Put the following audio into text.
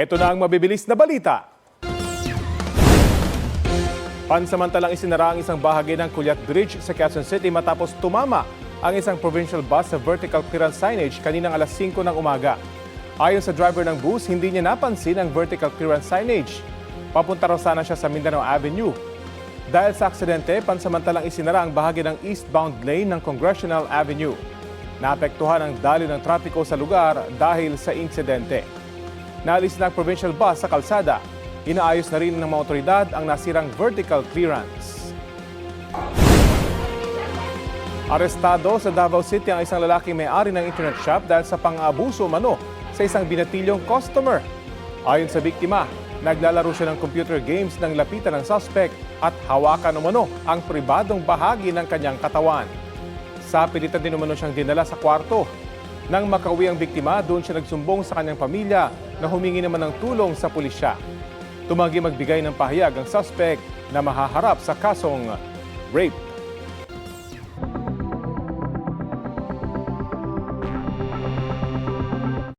Ito na ang mabibilis na balita. Pansamantalang isinara ang isang bahagi ng Culiat Bridge sa Quezon City matapos tumama ang isang provincial bus sa vertical clearance signage kaninang alas 5 ng umaga. Ayon sa driver ng bus, hindi niya napansin ang vertical clearance signage. Papunta raw sana siya sa Mindanao Avenue. Dahil sa aksidente, pansamantalang isinara ang bahagi ng eastbound lane ng Congressional Avenue. Naapektuhan ang daloy ng trapiko sa lugar dahil sa insidente. Naalis na ang provincial bus sa kalsada. Inaayos na rin ng mga otoridad ang nasirang vertical clearance. Arestado sa Davao City ang isang lalaking may-ari ng internet shop dahil sa pang-aabuso umano sa isang binatilyong customer. Ayon sa biktima, naglalaro siya ng computer games nang lapitan ng suspect at hawakan umano ang pribadong bahagi ng kanyang katawan. Sa pilitan din umano siyang dinala sa kwarto. Nang makauwi ang biktima, doon siya nagsumbong sa kanyang pamilya na humingi naman ng tulong sa pulisya. Tumanggi magbigay ng pahayag ang suspect na mahaharap sa kasong rape.